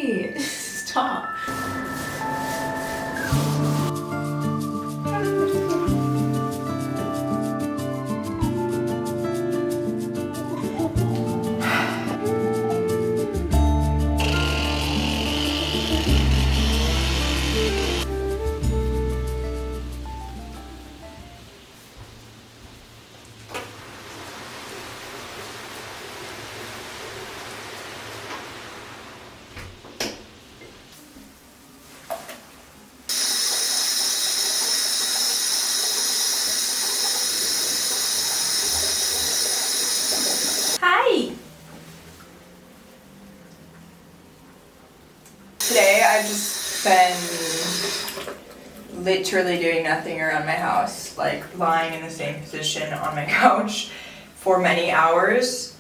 Hey, stop. Hi! Today I've just been literally doing nothing around my house, like lying in the same position on my couch for many hours.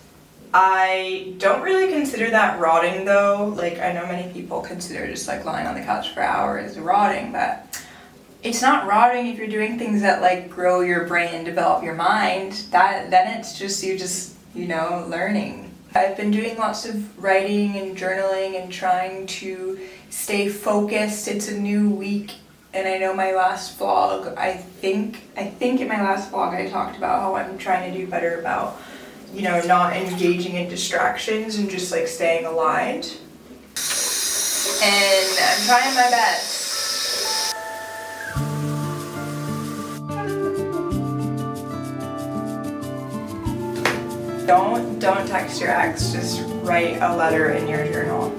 I don't really consider that rotting though. Like, I know many people consider just like lying on the couch for hours rotting, but it's not rotting if you're doing things that like grow your brain and develop your mind. Then it's just you know, learning. I've been doing lots of writing and journaling and trying to stay focused. It's a new week, and I know my last vlog, I think in my last vlog I talked about how I'm trying to do better about, you know, not engaging in distractions and just like staying aligned. And I'm trying my best. Don't text your ex, just write a letter in your journal.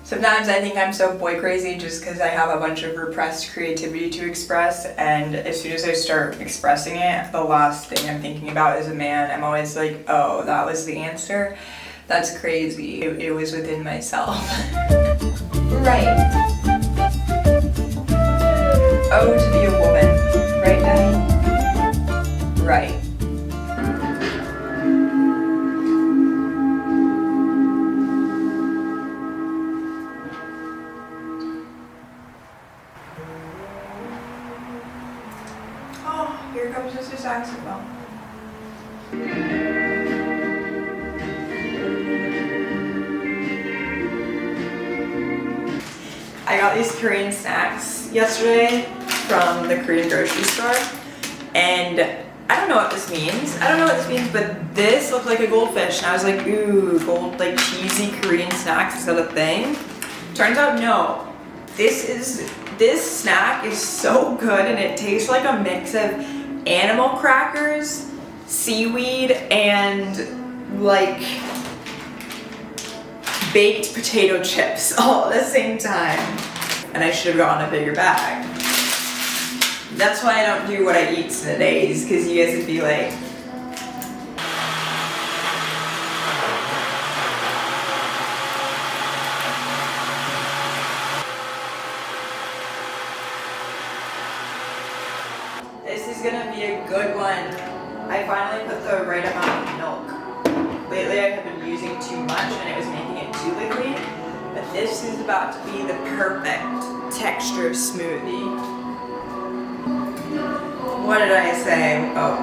Sometimes I think I'm so boy crazy just because I have a bunch of repressed creativity to express, and as soon as I start expressing it, the last thing I'm thinking about is a man. I'm always like, oh, that was the answer? That's crazy. It was within myself. Right. Oh, to be a woman. Right, Daddy? Right. Oh, here comes Mr. Saxophone. I got these Korean snacks yesterday from the Korean grocery store, and I don't know what this means. But this looked like a goldfish, and I was like, ooh, gold, like cheesy Korean snacks, is that a thing? Turns out no. This snack is so good, and it tastes like a mix of animal crackers, seaweed, and like baked potato chips all at the same time. And I should have gotten a bigger bag. That's why I don't do what I eat nowadays, because you guys would be like, this is gonna be a good one. I finally put the right amount of milk. Lately I have been using too much and it was making it too liquidy, but this is about to be the perfect texture smoothie. What did I say? Oh,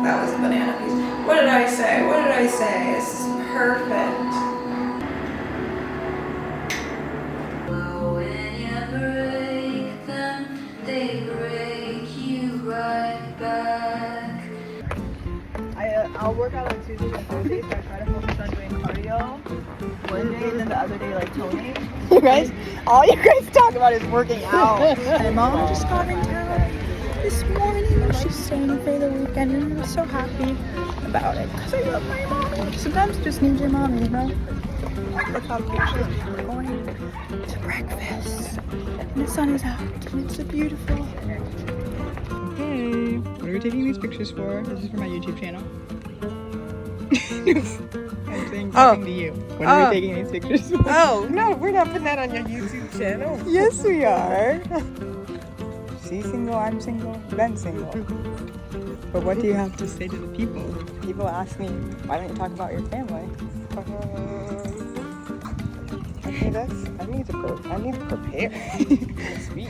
that was a banana piece. What did I say? This is perfect. When you break them, they break you right back. I'll work out on Tuesdays and Thursdays, so I try to focus on doing cardio one day, and then the other day like toning. You guys, all you guys talk about is working out. My mom just got in town this morning. She's staying for the weekend, and I'm so happy about it because I love my mom. Sometimes you just need your mom, you know. Look how cute she is. We're going to breakfast, and the sun is out, and it's beautiful. Hey, what are we taking these pictures for? This is for my YouTube channel. I'm saying something to you. What are we taking these pictures for? Oh, no, we're not putting that on your YouTube channel. Yes, we are. She's single, I'm single, Ben's single. But what do you have to say to the people? People ask me, why don't you talk about your family? I need to prepare a speech.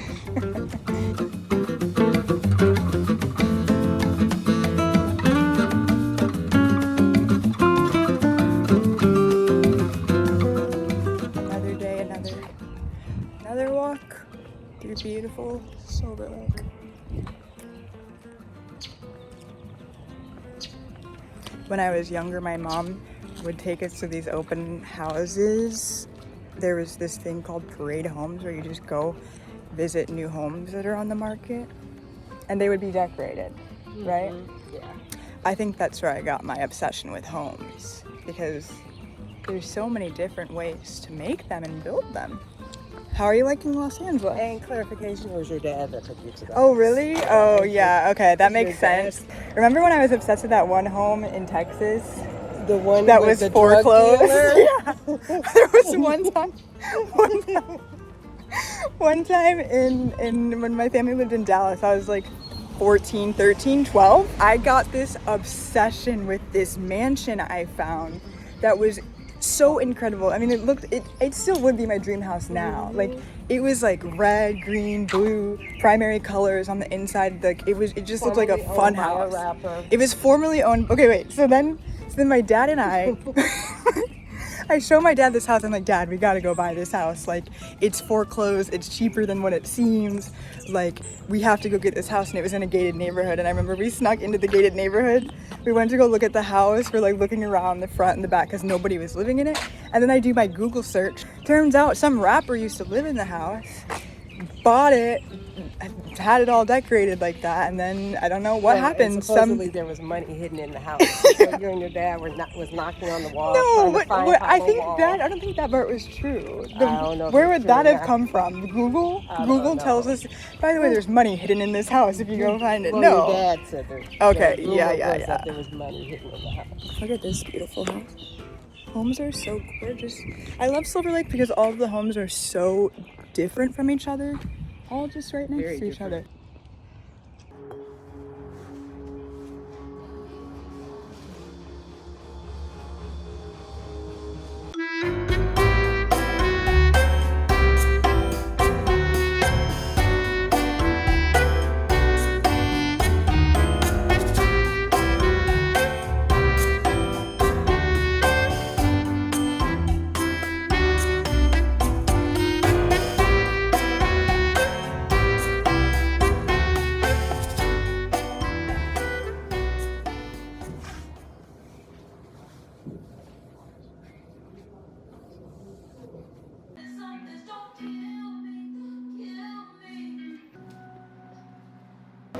Another day through beautiful Silver Lake. When I was younger, my mom would take us to these open houses. There was this thing called parade homes where you just go visit new homes that are on the market, and they would be decorated, right? Yeah. I think that's where I got my obsession with homes, because there's so many different ways to make them and build them. How are you liking Los Angeles? And clarification, it was your dad that took you to that. Oh, really? Oh, yeah. Okay, that makes Your dad. sense. Remember when I was obsessed with that one home in Texas The one that with was the drug foreclosed? dealer? Yeah. There was one time in when my family lived in Dallas, I was like 14, 13, 12. I got this obsession with this mansion I found that was so incredible. I mean, it still would be my dream house now. Like, it was like red, green, blue, primary colors on the inside. Like, it just looked like a Formerly fun owned by a house. rapper. It was formerly owned. Okay, wait. So then my dad and I show my dad this house. I'm like, Dad, we gotta go buy this house. Like, it's foreclosed. It's cheaper than what it seems. Like, we have to go get this house. And it was in a gated neighborhood. And I remember we snuck into the gated neighborhood. We went to go look at the house. We're like looking around the front and the back because nobody was living in it. And then I do my Google search. Turns out some rapper used to live in the house, bought it, had it all decorated like that, and then I don't know what happened. And supposedly there was money hidden in the house. So you and your dad was knocking on the wall. No, trying to find I hollow think walls. I don't think that part was true. I don't know if Where it's would true that or have not. come from? Google? I Google don't tells know. us, by the way, there's money hidden in this house if you go find it. Well, No. your dad said that. Okay, Google yeah. was that there was money hidden in the house. Look at this beautiful house. Homes are so gorgeous. I love Silver Lake because all of the homes are so different from each other. All just right next Very to each different. other.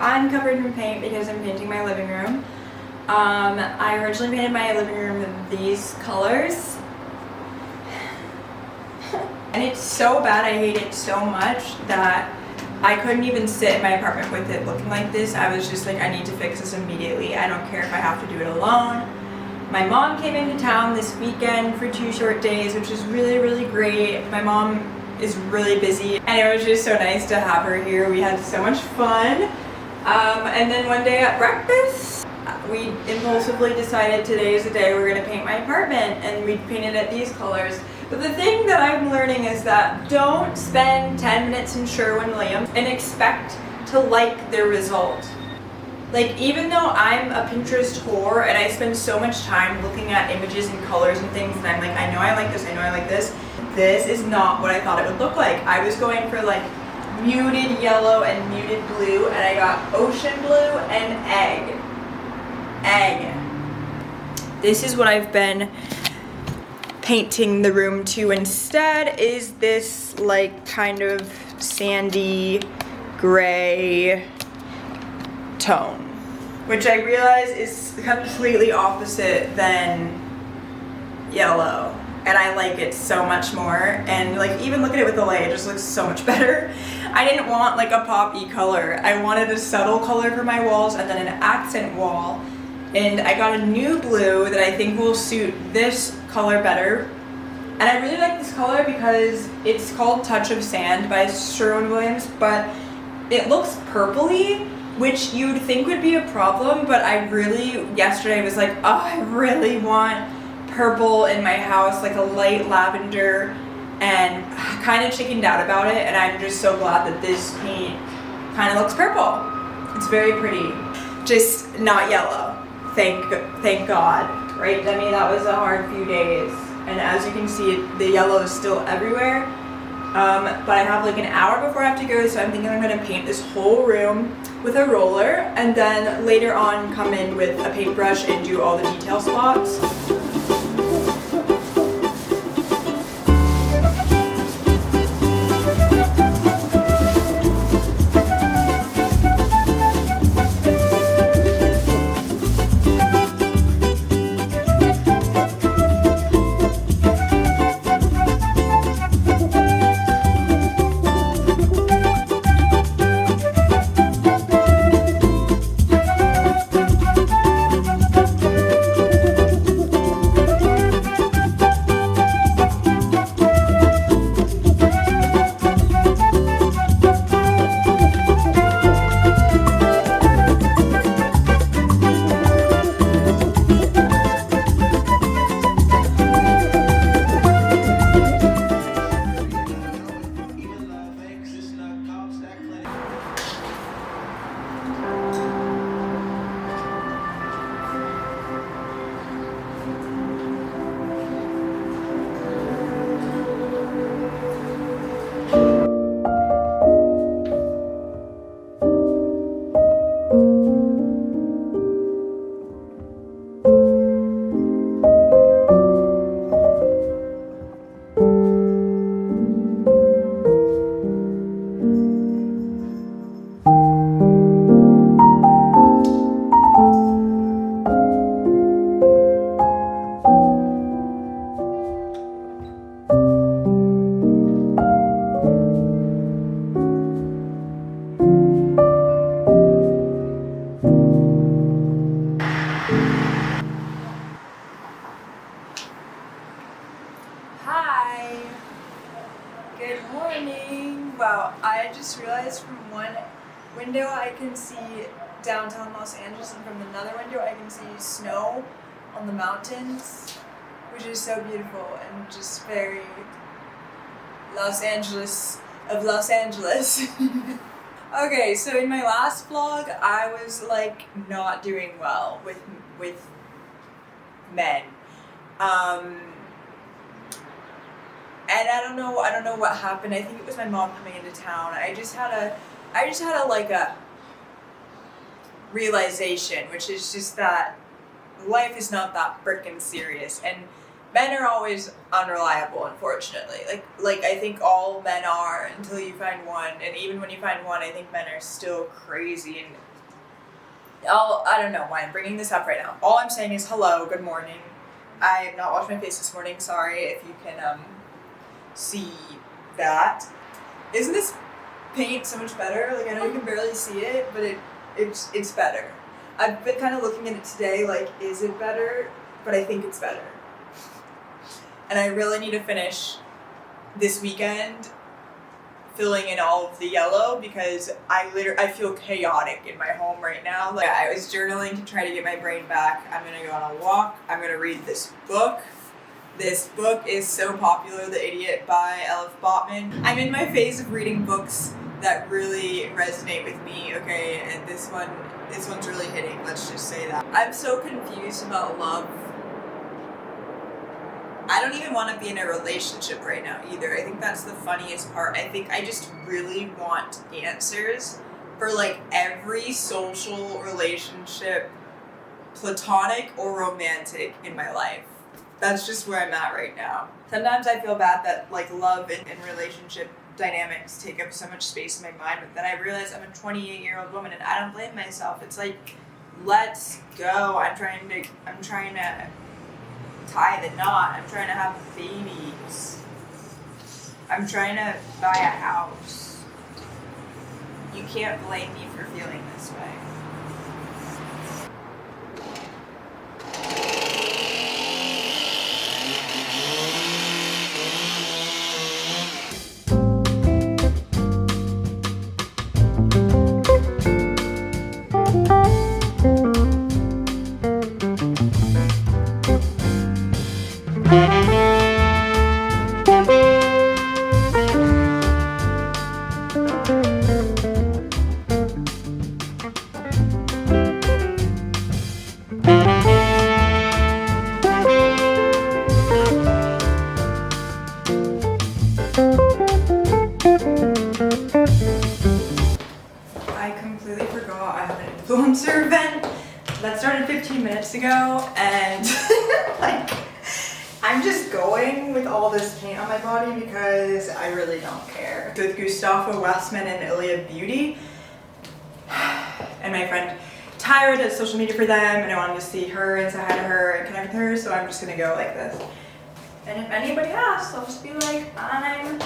I'm covered in paint because I'm painting my living room. I originally painted my living room with these colors. And it's so bad, I hate it so much that I couldn't even sit in my apartment with it looking like this. I was just like, I need to fix this immediately. I don't care if I have to do it alone. My mom came into town this weekend for 2 short days, which is really, really great. My mom is really busy, and it was just so nice to have her here. We had so much fun. And then one day at breakfast, we impulsively decided today is the day we're gonna paint my apartment, and we painted it these colors. But the thing that I'm learning is that don't spend 10 minutes in Sherwin-Williams and expect to like the result. Like, even though I'm a Pinterest whore and I spend so much time looking at images and colors and things, and I'm like, I know I like this, I know I like this, this is not what I thought it would look like. I was going for like muted yellow and muted blue, and I got ocean blue and egg. This is what I've been painting the room to instead, is this like kind of sandy gray tone, which I realize is completely opposite than yellow, and I like it so much more. And like, even look at it with the light, it just looks so much better. I didn't want like a poppy color. I wanted a subtle color for my walls and then an accent wall. And I got a new blue that I think will suit this color better. And I really like this color because it's called Touch of Sand by Sherwin-Williams, but it looks purpley, which you'd think would be a problem, but I really, yesterday was like, oh, I really want purple in my house, like a light lavender, and kind of chickened out about it, and I'm just so glad that this paint kind of looks purple. It's very pretty, just not yellow. Thank God, right, Demi? That was a hard few days, and as you can see, the yellow is still everywhere. But I have like an hour before I have to go, so I'm thinking I'm gonna paint this whole room with a roller, and then later on come in with a paintbrush and do all the detail spots. Hi! Good morning! Wow, I just realized from one window I can see downtown Los Angeles, and from another window I can see snow on the mountains, which is so beautiful and just very Los Angeles of Los Angeles. Okay, so in my last vlog I was like not doing well with men. And I don't know what happened. I think it was my mom coming into town. I just had a like a realization, which is just that life is not that frickin' serious, and men are always unreliable, unfortunately. Like I think all men are until you find one, and even when you find one, I think men are still crazy. And I don't know why I'm bringing this up right now. All I'm saying is hello, good morning. I have not washed my face this morning. Sorry if you can see that. Isn't this paint so much better? Like, I know you can barely see it, but it's better. I've been kind of looking at it today, like, is it better? But I think it's better. And I really need to finish this weekend filling in all of the yellow, because I feel chaotic in my home right now. Like, I was journaling to try to get my brain back. I'm gonna go on a walk. I'm gonna read this book. This book is so popular, The Idiot by Elif Botman. I'm in my phase of reading books that really resonate with me, okay, and this one's really hitting, let's just say that. I'm so confused about love. I don't even want to be in a relationship right now either. I think that's the funniest part. I think I just really want answers for like every social relationship, platonic or romantic, in my life. That's just where I'm at right now. Sometimes I feel bad that like love and relationship dynamics take up so much space in my mind, but then I realize I'm a 28-year-old woman and I don't blame myself. It's like, let's go. I'm trying to tie the knot. I'm trying to have babies. I'm trying to buy a house. You can't blame me for feeling this way. influencer event that started 15 minutes ago, and like I'm just going with all this paint on my body because I really don't care. With Gustavo Westman and Ilya Beauty, and my friend Tyra does social media for them, and I wanted to see her and say hi to her and connect with her, so I'm just gonna go like this. And if anybody asks, I'll just be like, I'm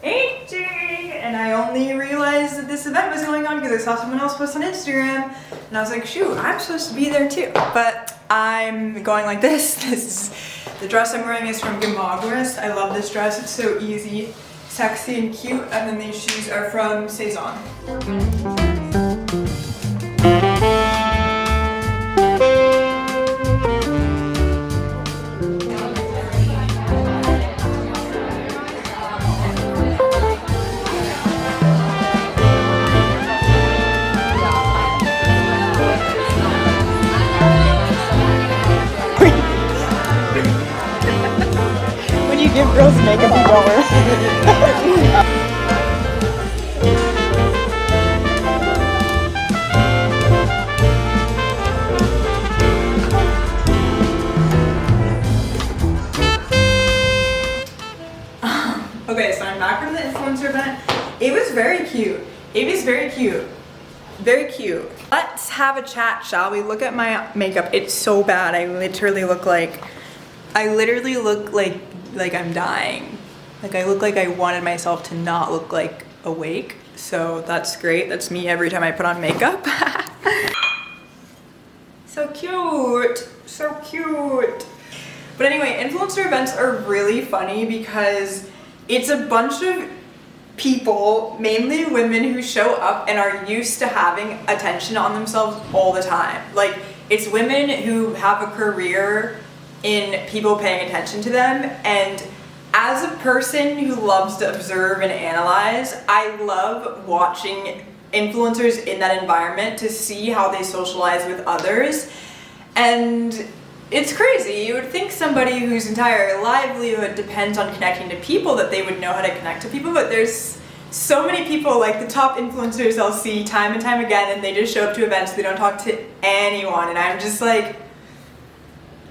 18, and I only realized that this event was going on because I saw someone else post on Instagram, and I was like, shoot, I'm supposed to be there too. But I'm going like this. The dress I'm wearing is from Gimagris. I love this dress. It's so easy, sexy, and cute. And then these shoes are from Saison. When you give girls makeup, you don't wear. Okay, so I'm back from the influencer event. It was very cute. It was very cute. Very cute. Let's have a chat, shall we? Look at my makeup. It's so bad. I literally look like I'm dying. Like I look like I wanted myself to not look like awake. So that's great. That's me every time I put on makeup. So cute. So cute. But anyway, influencer events are really funny because it's a bunch of people, mainly women, who show up and are used to having attention on themselves all the time. Like, it's women who have a career in people paying attention to them, and as a person who loves to observe and analyze, I love watching influencers in that environment to see how they socialize with others. And it's crazy. You would think somebody whose entire livelihood depends on connecting to people that they would know how to connect to people, but there's so many people, like the top influencers I'll see time and time again, and they just show up to events, they don't talk to anyone, and I'm just like,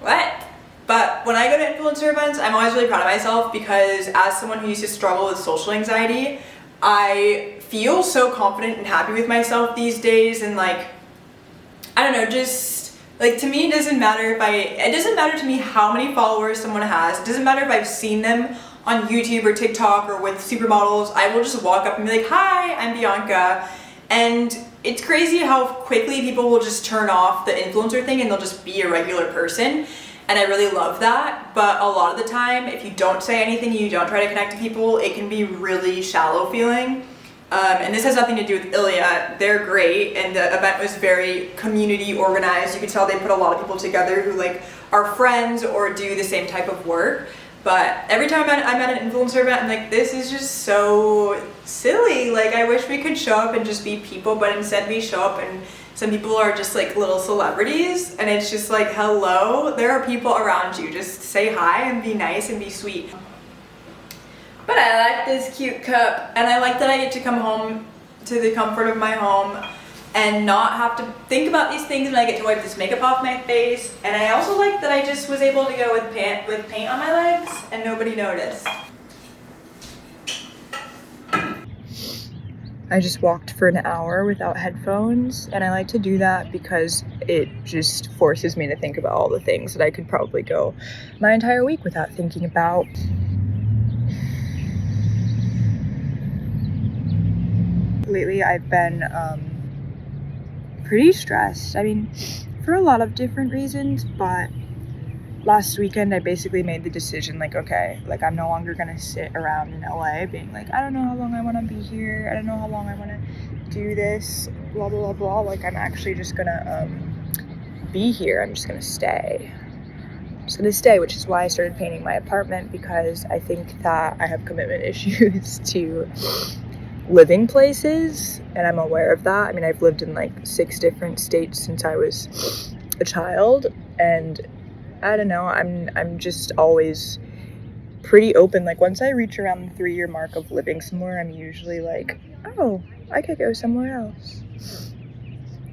what? But when I go to influencer events, I'm always really proud of myself because as someone who used to struggle with social anxiety, I feel so confident and happy with myself these days, and like, I don't know, just like, to me, it doesn't matter to me how many followers someone has. It doesn't matter if I've seen them on YouTube or TikTok or with supermodels. I will just walk up and be like, hi, I'm Bianca. And it's crazy how quickly people will just turn off the influencer thing and they'll just be a regular person. And I really love that. But a lot of the time, if you don't say anything, you don't try to connect to people, it can be really shallow feeling. And this has nothing to do with Ilya. They're great, and the event was very community organized. You could tell they put a lot of people together who like are friends or do the same type of work. But every time I'm at an influencer event, I'm like, this is just so silly. Like, I wish we could show up and just be people, but instead we show up and some people are just like little celebrities, and it's just like, hello, there are people around you. Just say hi and be nice and be sweet. But I like this cute cup, and I like that I get to come home to the comfort of my home and not have to think about these things, and I get to wipe this makeup off my face. And I also like that I just was able to go with paint on my legs and nobody noticed. I just walked for an hour without headphones, and I like to do that because it just forces me to think about all the things that I could probably go my entire week without thinking about. Lately, I've been pretty stressed. I mean, for a lot of different reasons, but last weekend I basically made the decision, like, okay, like, I'm no longer gonna sit around in LA being like, I don't know how long I want to be here, I don't know how long I want to do this, blah blah blah blah. Like, I'm actually just gonna be here. I'm just gonna stay. Which is why I started painting my apartment, because I think that I have commitment issues to living places, and I'm aware of that. I mean, I've lived in like 6 different states since I was a child, and I don't know, I'm just always pretty open. Like, once I reach around the 3-year mark of living somewhere, I'm usually like, oh, I could go somewhere else.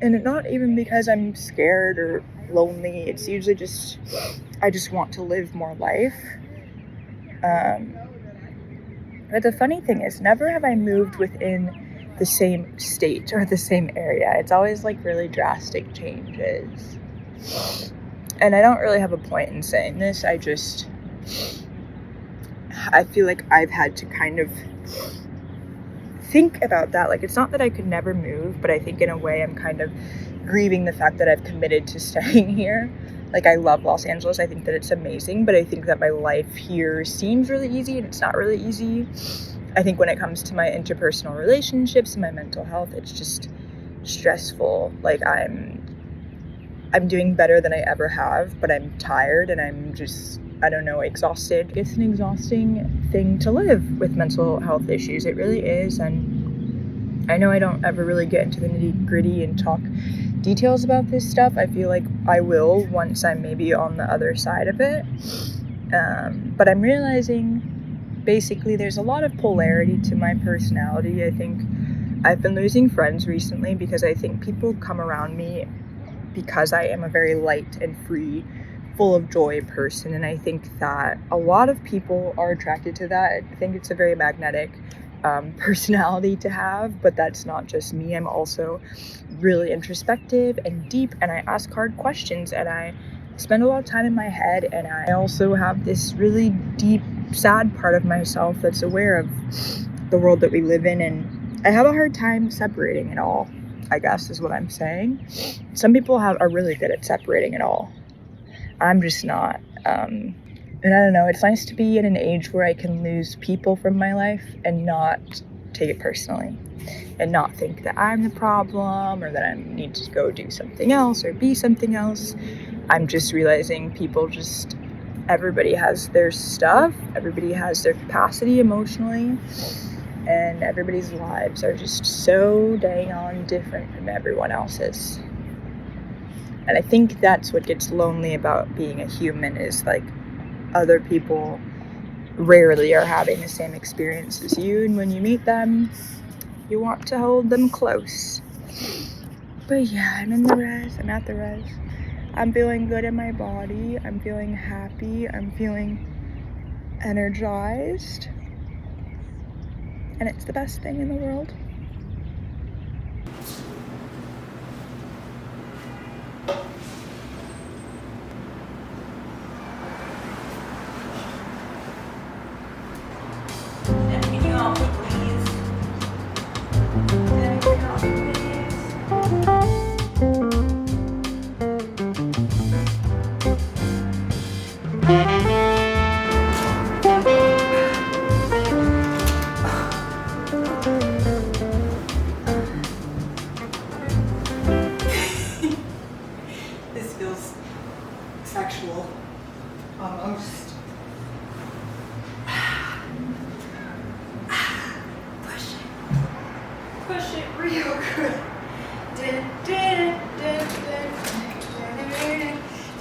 And not even because I'm scared or lonely. It's usually just, I just want to live more life. But the funny thing is, never have I moved within the same state or the same area. It's always like really drastic changes. And I don't really have a point in saying this. I feel like I've had to kind of think about that. Like, it's not that I could never move, but I think in a way I'm kind of grieving the fact that I've committed to staying here. Like, I love Los Angeles. I think that it's amazing, but I think that my life here seems really easy and it's not really easy. I think when it comes to my interpersonal relationships and my mental health, it's just stressful. Like, I'm doing better than I ever have, but I'm tired and I'm just, I don't know, exhausted. It's an exhausting thing to live with mental health issues. It really is. And I know I don't ever really get into the nitty gritty and talk details about this stuff. I feel like I will once I'm maybe on the other side of it. But I'm realizing basically there's a lot of polarity to my personality. I think I've been losing friends recently because I think people come around me because I am a very light and free, full of joy person. And I think that a lot of people are attracted to that. I think it's a very magnetic personality to have, but that's not just me. I'm also really introspective and deep, and I ask hard questions, and I spend a lot of time in my head, and I also have this really deep, sad part of myself that's aware of the world that we live in, and I have a hard time separating it all, I guess is what I'm saying. Some people are really good at separating it all. I'm just not. And I don't know, it's nice to be in an age where I can lose people from my life and not take it personally and not think that I'm the problem or that I need to go do something else or be something else. I'm just realizing everybody has their stuff, everybody has their capacity emotionally, and everybody's lives are just so dang on different from everyone else's. And I think that's what gets lonely about being a human is like other people rarely are having the same experience as you, and when you meet them, you want to hold them close. But yeah, I'm at the res. I'm feeling good in my body. I'm feeling happy. I'm feeling energized. And it's the best thing in the world. This feels sexual, almost. Push it real good.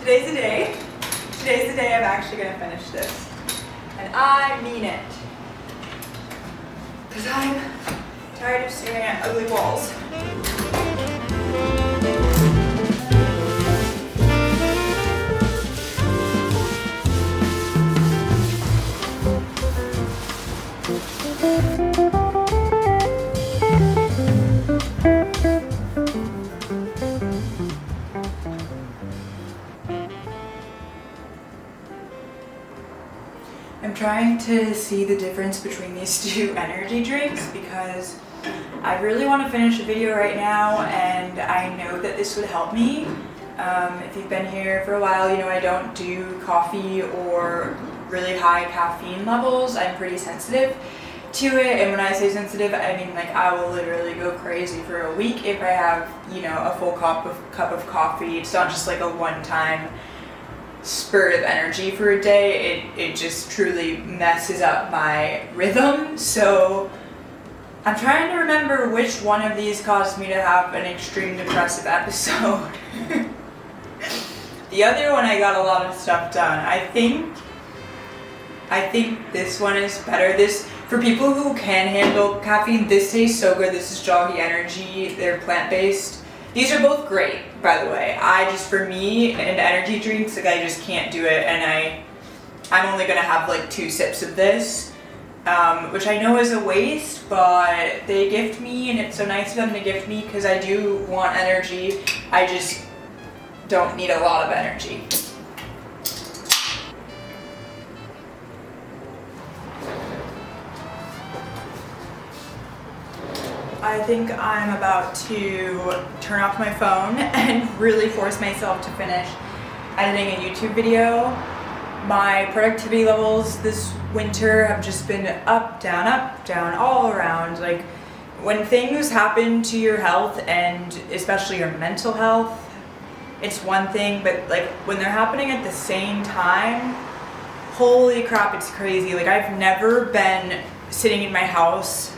Today's the day I'm actually gonna finish this. And I mean it. Because I'm tired of staring at ugly walls. I'm trying to see the difference between these two energy drinks because I really want to finish a video right now, and I know that this would help me. If you've been here for a while, you know I don't do coffee or really high caffeine levels. I'm pretty sensitive to it, and when I say sensitive, I mean like I will literally go crazy for a week if I have, you know, a full cup of coffee. It's not just like a one-time spurt of energy for a day. It just truly messes up my rhythm. So I'm trying to remember which one of these caused me to have an extreme depressive episode. The other one I got a lot of stuff done. I think this one is better. This, for people who can handle caffeine, this tastes so good. This is Joggy Energy. They're plant-based. These are both great, by the way. I just, for me, and energy drinks, like I just can't do it, and I'm only gonna have like 2 sips of this, which I know is a waste, but they gift me, and it's so nice of them to gift me because I do want energy. I just don't need a lot of energy. I think I'm about to turn off my phone and really force myself to finish editing a YouTube video. My productivity levels this winter have just been up, down, all around. Like, when things happen to your health, and especially your mental health, it's one thing, but like when they're happening at the same time, holy crap, it's crazy. Like, I've never been sitting in my house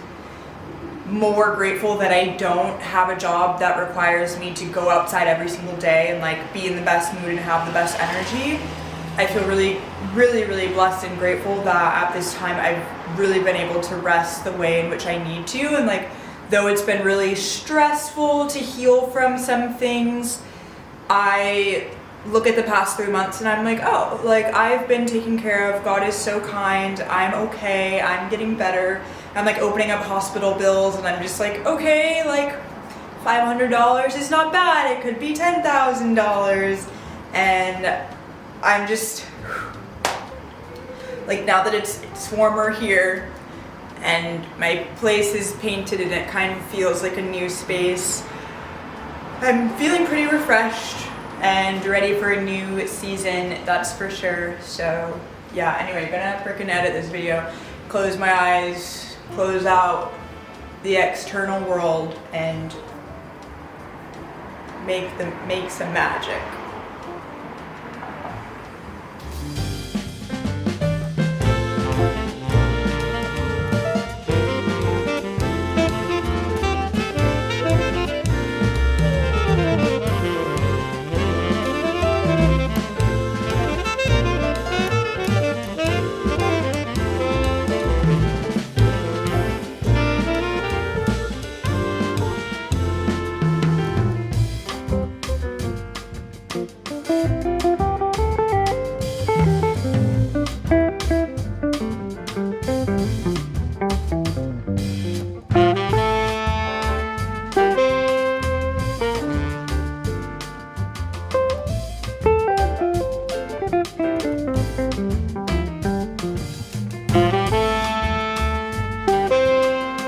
more grateful that I don't have a job that requires me to go outside every single day and like be in the best mood and have the best energy. I feel really blessed and grateful that at this time I've really been able to rest the way in which I need to, and like though it's been really stressful to heal from some things, I look at the past 3 months and I'm like, oh, like I've been taken care of. God is so kind. I'm okay. I'm getting better. I'm like opening up hospital bills and I'm just like, okay, like $500 is not bad. It could be $10,000. And I'm just like, now that it's warmer here and my place is painted and it kind of feels like a new space, I'm feeling pretty refreshed and ready for a new season, that's for sure. So yeah, anyway, gonna freaking edit this video, close my eyes, close out the external world, and make some magic.